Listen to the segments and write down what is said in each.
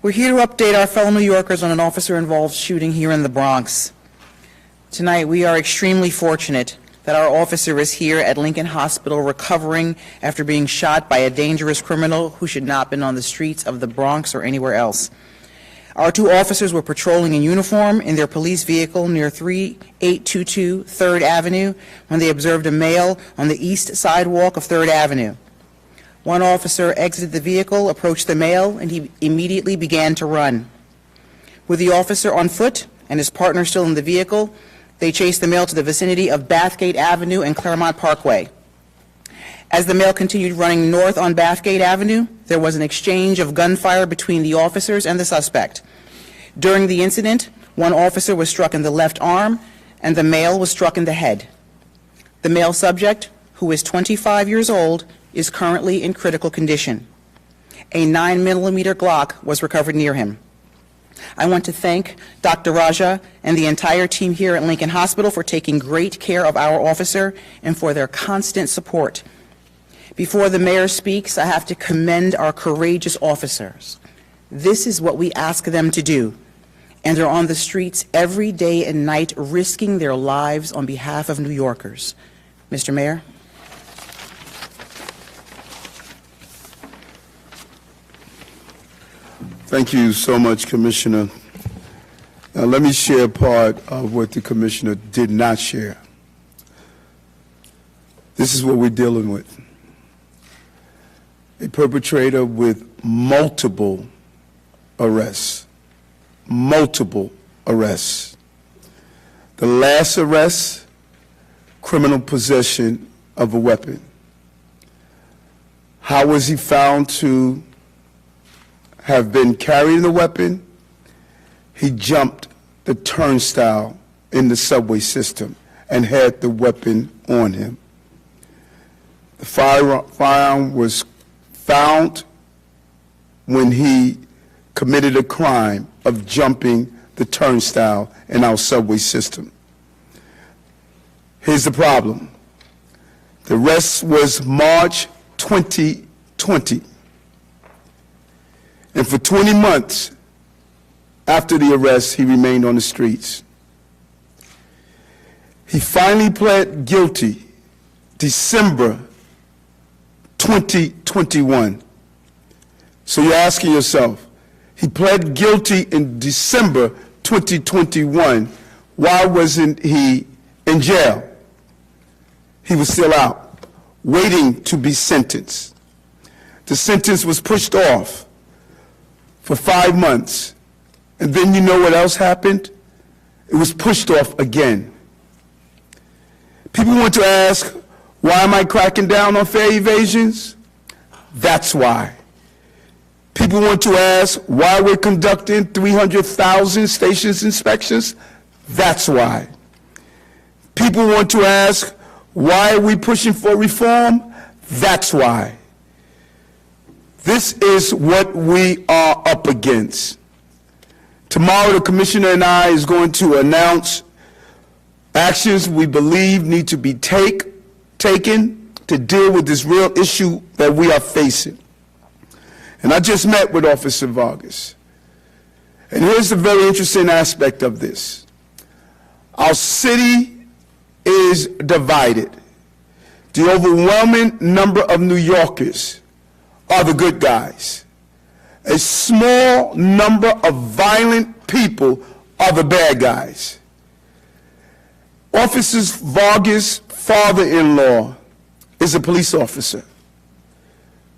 We're here to update our fellow New Yorkers on an officer-involved shooting here in the Bronx. Tonight, we are extremely fortunate that our officer is here at Lincoln Hospital recovering after being shot by a dangerous criminal who should not have been on the streets of the Bronx or anywhere else. Our two officers were patrolling in uniform in their police vehicle near 3822 3rd Avenue when they observed a male on the east sidewalk of 3rd Avenue. One officer exited the vehicle, approached the male, and he immediately began to run. With the officer on foot and his partner still in the vehicle, they chased the male to the vicinity of Bathgate Avenue and Claremont Parkway. As the male continued running north on Bathgate Avenue, there was an exchange of gunfire between the officers and the suspect. During the incident, one officer was struck in the left arm and the male was struck in the head. The male subject, who is 25 years old, is currently in critical condition. A 9mm Glock was recovered near him. I want to thank Dr. Raja and the entire team here at Lincoln Hospital for taking great care of our officer and for their constant support. Before the mayor speaks, I have to commend our courageous officers. This is what we ask them to do, and they're on the streets every day and night risking their lives on behalf of New Yorkers. Mr. Mayor. Thank you so much, Commissioner. Now, let me share part of what the Commissioner did not share. This is what we're dealing with. A perpetrator with multiple arrests. Multiple arrests. The last arrest, criminal possession of a weapon. How was he found to have been carrying the weapon? He jumped the turnstile in the subway system and had the weapon on him. The firearm was found when he committed a crime of jumping the turnstile in our subway system. Here's the problem. The arrest was March 2020. And for 20 months after the arrest, he remained on the streets. He finally pled guilty December 2021. So you're asking yourself, he pled guilty in December 2021. Why wasn't he in jail? He was still out, waiting to be sentenced. The sentence was pushed off for 5 months. And then you know what else happened? It was pushed off again. People want to ask, why am I cracking down on fare evasions? That's why. People want to ask why we're conducting 300,000 stations inspections. That's why. People want to ask why are we pushing for reform? That's why. This is what we are up against. Tomorrow, the Commissioner and I is going to announce actions we believe need to be taken to deal with this real issue that we are facing. And I just met with Officer Vargas. And here's the very interesting aspect of this. Our city is divided. The overwhelming number of New Yorkers are the good guys. A small number of violent people are the bad guys. Officer Vargas' father-in-law is a police officer,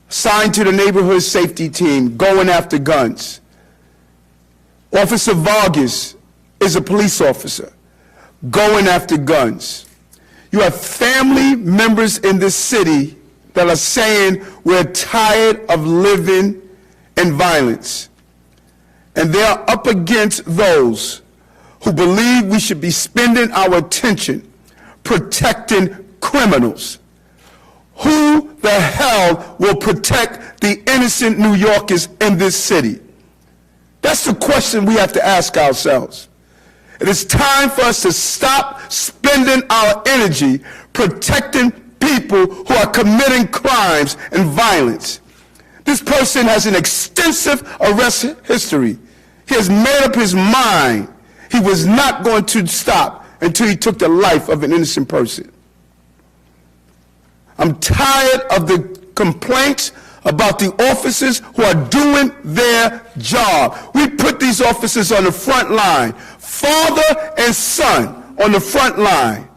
assigned to the neighborhood safety team, going after guns. Officer Vargas is a police officer, going after guns. You have family members in this city that are saying we're tired of living in violence. And they are up against those who believe we should be spending our attention protecting criminals. Who the hell will protect the innocent New Yorkers in this city? That's the question we have to ask ourselves. It is time for us to stop spending our energy protecting people who are committing crimes and violence. This person has an extensive arrest history. He has made up his mind he was not going to stop until he took the life of an innocent person. I'm tired of the complaints about the officers who are doing their job. We put these officers on the front line, father and son on the front line.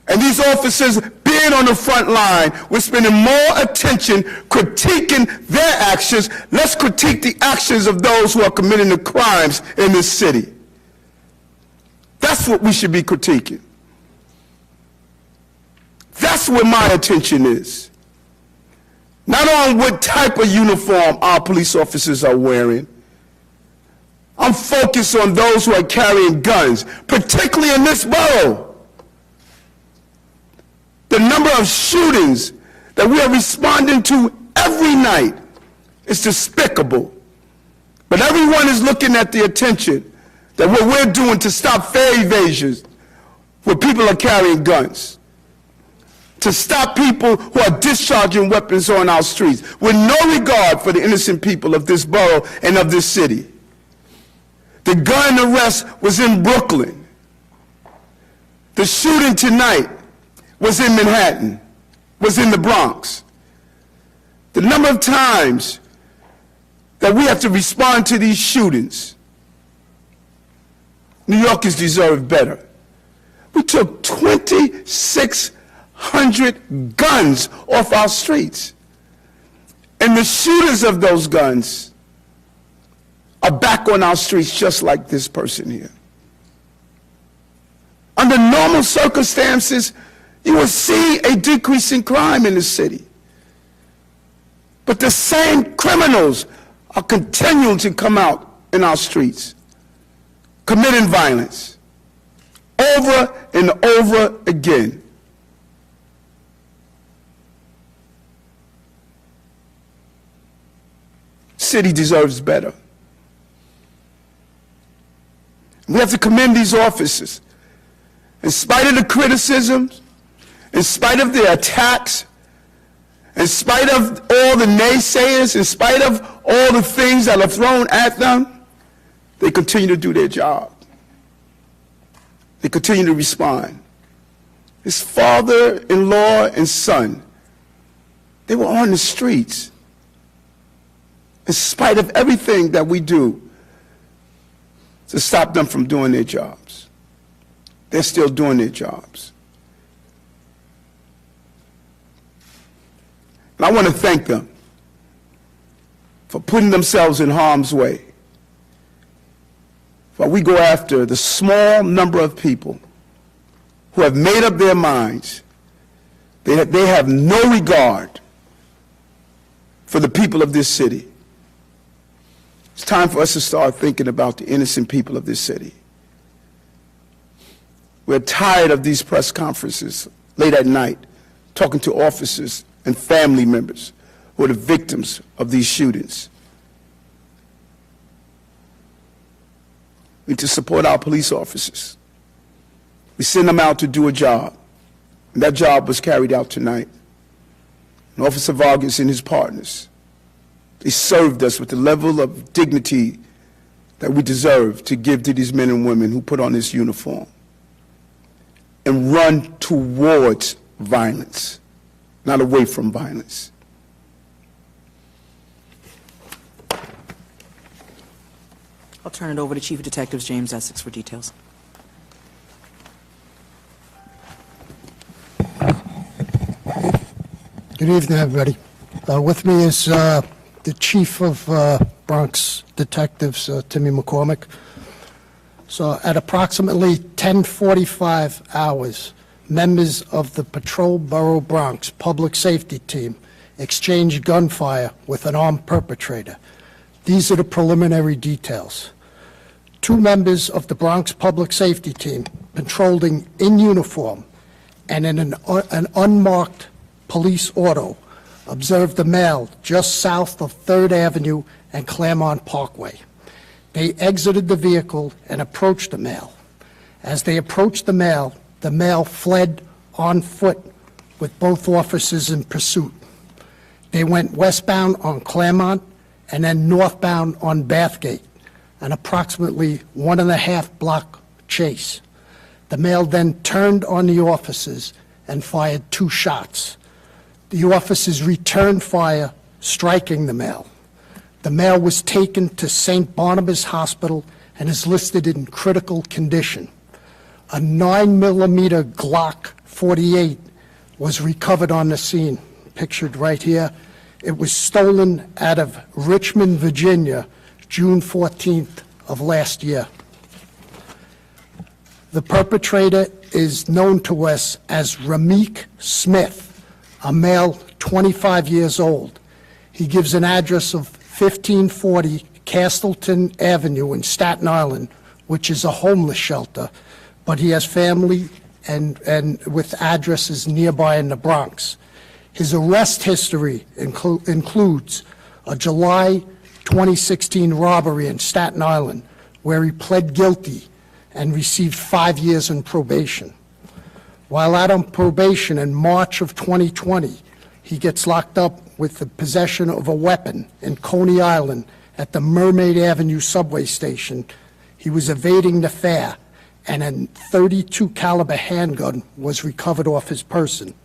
And these officers being on the front line, we're spending more attention critiquing their actions. Let's critique the actions of those who are committing the crimes in this city. That's what we should be critiquing. That's where my attention is. Not on what type of uniform our police officers are wearing. I'm focused on those who are carrying guns, particularly in this borough. The number of shootings that we are responding to every night is despicable. But everyone is looking at the attention that what we're doing to stop fare evasions where people are carrying guns, to stop people who are discharging weapons on our streets with no regard for the innocent people of this borough and of this city. The gun arrest was in Brooklyn. The shooting tonight was in Manhattan, was in the Bronx. The number of times that we have to respond to these shootings, New Yorkers deserve better. We took 2,600 guns off our streets. And the shooters of those guns are back on our streets just like this person here. Under normal circumstances, you will see a decrease in crime in the city. But the same criminals are continuing to come out in our streets, committing violence over and over again. City deserves better. We have to commend these officers. In spite of the criticisms, in spite of the attacks, in spite of all the naysayers, in spite of all the things that are thrown at them, they continue to do their job. They continue to respond. His father-in-law and son, they were on the streets. In spite of everything that we do to stop them from doing their jobs, they're still doing their jobs. And I want to thank them for putting themselves in harm's way. While we go after the small number of people who have made up their minds, they have no regard for the people of this city. It's time for us to start thinking about the innocent people of this city. We're tired of these press conferences late at night, talking to officers and family members who are the victims of these shootings. We need to support our police officers. We send them out to do a job, and that job was carried out tonight. And Officer Vargas and his partners, they served us with the level of dignity that we deserve to give to these men and women who put on this uniform and run towards violence, not away from violence. I'll turn it over to Chief of Detectives James Essex for details. Good evening, everybody. With me is the Chief of Bronx Detectives, Timmy McCormick. So at approximately 10:45 hours, members of the Patrol Borough Bronx Public Safety Team exchanged gunfire with an armed perpetrator. These are the preliminary details. 2 members of the Bronx Public Safety Team, patrolling in uniform and in an unmarked police auto, observed a male just south of 3rd Avenue and Claremont Parkway. They exited the vehicle and approached the male. As they approached the male fled on foot with both officers in pursuit. They went westbound on Claremont and then northbound on Bathgate, an approximately 1.5 block chase. The male then turned on the officers and fired 2 shots. The officers returned fire, striking the male. The male was taken to St. Barnabas Hospital and is listed in critical condition. A 9mm Glock 48 was recovered on the scene, pictured right here. It was stolen out of Richmond, Virginia, June 14th of last year. The perpetrator is known to us as Ramik Smith, a male 25 years old. He gives an address of 1540 Castleton Avenue in Staten Island, which is a homeless shelter, but he has family and with addresses nearby in the Bronx. His arrest history includes a July 2016 robbery in Staten Island, where he pled guilty and received 5 years in probation. While out on probation in March of 2020, he gets locked up with the possession of a weapon in Coney Island at the Mermaid Avenue subway station. He was evading the fare, and a .32 caliber handgun was recovered off his person.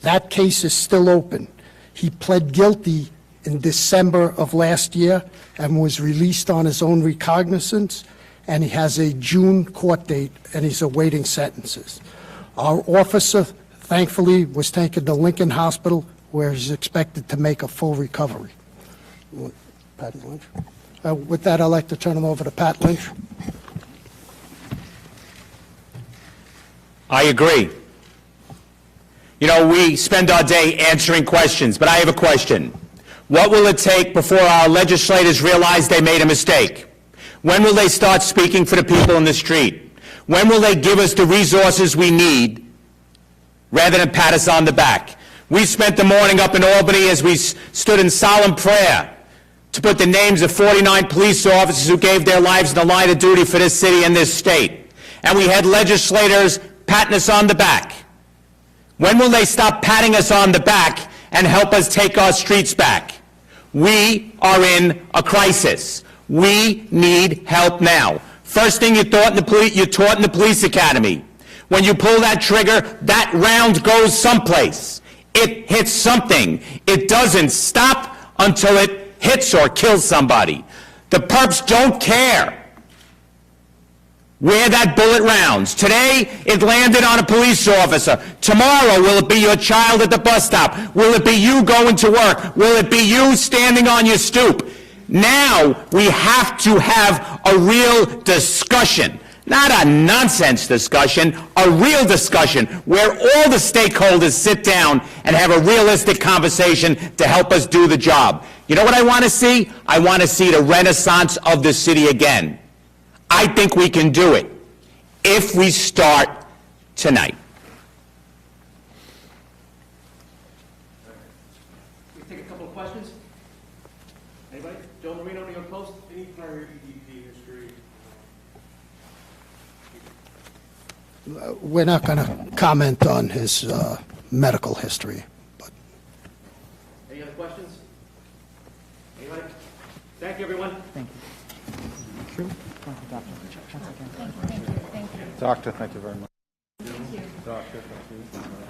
That case is still open. He pled guilty in December of last year and was released on his own recognizance, and he has a June court date, and he's awaiting sentences. Our officer, thankfully, was taken to Lincoln Hospital, where he's expected to make a full recovery. Patty Lynch. With that, I'd like to turn it over to Pat Lynch. I agree. You know, we spend our day answering questions, but I have a question. What will it take before our legislators realize they made a mistake? When will they start speaking for the people in the street? When will they give us the resources we need rather than pat us on the back? We spent the morning up in Albany as we stood in solemn prayer to put the names of 49 police officers who gave their lives in the line of duty for this city and this state. And we had legislators patting us on the back. When will they stop patting us on the back and help us take our streets back? We are in a crisis. We need help now. First thing you're taught in the police academy. When you pull that trigger, that round goes someplace. It hits something. It doesn't stop until it hits or kills somebody. The perps don't care where that bullet rounds. Today, it landed on a police officer. Tomorrow, will it be your child at the bus stop? Will it be you going to work? Will it be you standing on your stoop? Now, we have to have a real discussion. Not a nonsense discussion, a real discussion where all the stakeholders sit down and have a realistic conversation to help us do the job. You know what I want to see? I want to see the renaissance of the city again. I think we can do it if we start tonight. We take a couple of questions. Anybody? Joe Marino, New York Post. Any prior EDP history? We're not going to comment on his medical history. But Any other questions? Anybody? Thank you, everyone. Thank you. Doctor, thank you very much. Thank you. Doctor, thank you.